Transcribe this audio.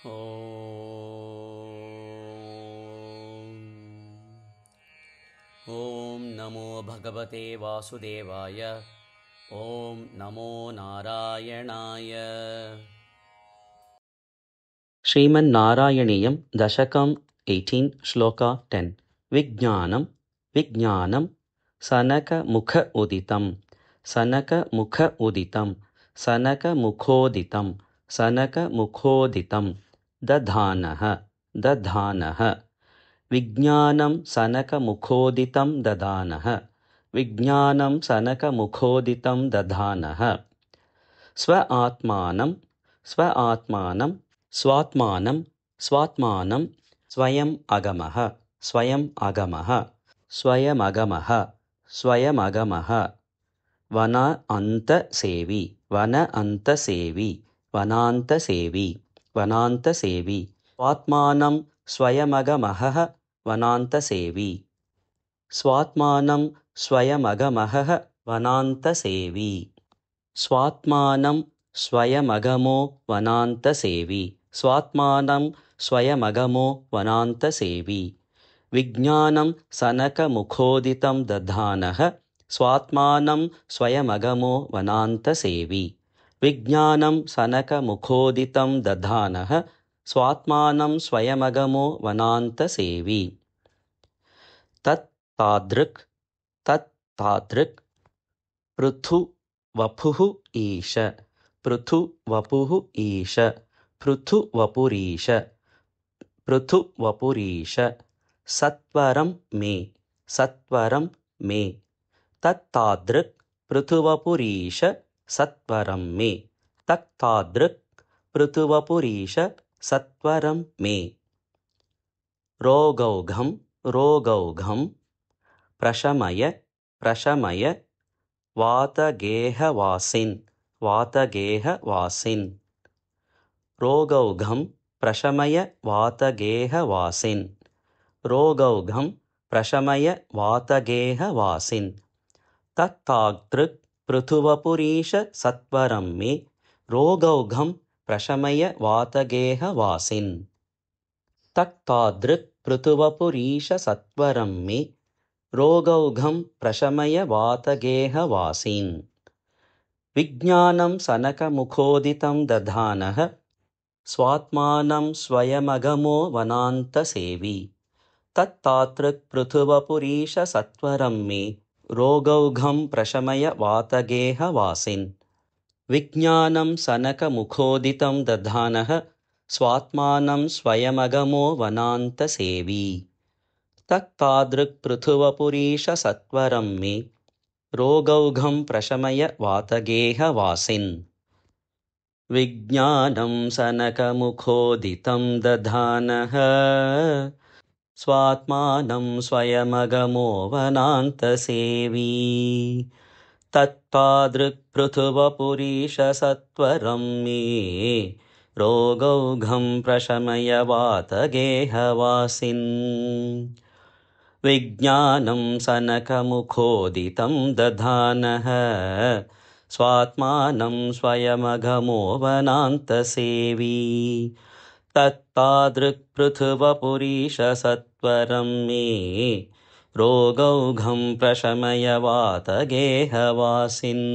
ॐ नमो भगवते वासुदेवाय। ॐ नमो नारायणाय। श्रीमन्नारायणीयं दशकम् 18 श्लोका 10 विज्ञानं विज्ञानं सनकमुख उदितं सनकमुख उदितं सनकमुखोदितं सनकमुखोदितं दधानः दधानः विज्ञानं सनकमुखोदितं दधानः विज्ञानं सनकमुखोदितं दधानः स्व आत्मानं स्व आत्मानं स्वात्मानं स्वात्मानं स्वयम् अगमः स्वयम् अगमः स्वयमगमः स्वयमगमः वन अन्तसेवी वन अन्तसेवी वनान्तसेवी वनान्तसेवी स्वात्मानं स्वयमगमः वनान्तसेवी स्वात्मानं स्वयमगमः वनान्तसेवी स्वात्मानं स्वयमगमो वनान्तसेवी स्वात्मानं स्वयमगमो वनान्तसेवी विज्ञानं सनकमुखोदितं दधानः स्वात्मानं स्वयमगमो वनान्तसेवी विज्ञानं सनकमुखोदितं दधानः स्वात्मानं स्वयमगमो वनान्तसेवी तत्तादृक् तत्तादृक् पृथु वपुः ईश पृथु वपुः ईश पृथु वपुरीश पृथु वपुरीश सत्वरं मे सत्वरं मे तत्तादृक् पृथुवपुरीश सत्वरं मे तत्तादृक् पृथुवपुरीश सत्वरं मे रोगौघं रोगौघं प्रशमय प्रशमय वातगेहवासिन् वातगेहवासिन् रोगौघं प्रशमय वातगेहवासिन् रोगौघं प्रशमय वातगेहवासिन् तत्तादृक् पृथुवपुरीश सत्वरं मे रोगौघं प्रशमय वातगेहवासिन् तत्तादृक् पृथुवपुरीश सत्वरं मे रोगौघं प्रशमय वातगेहवासीन् विज्ञानं सनकमुखोदितं दधानः स्वात्मानं स्वयमगमो वनान्तसेवी तत्तादृक् पृथुवपुरीश सत्वरं मे रोगौघं प्रशमय वातगेहवासिन् विज्ञानं सनकमुखोदितं दधानः स्वात्मानं स्वयमगमो वनान्तसेवी तत्तादृक् पृथुवपुरीश सत्वरं मे रोगौघं प्रशमय वातगेहवासिन् विज्ञानं सनकमुखोदितं दधानः स्वात्मानं स्वयमगमो वनान्तसेवी तत्तादृक् पृथुवपुरीश सत्वरं मे रोगौघं प्रशमय वातगेहवासिन् विज्ञानं सनकमुखोदितं दधानः स्वात्मानं स्वयमगमो वनान्तसेवी तत्तादृक् पृथुवपुरीश सत्वरं मे रोगौघं प्रशमय वातगेहवासिन्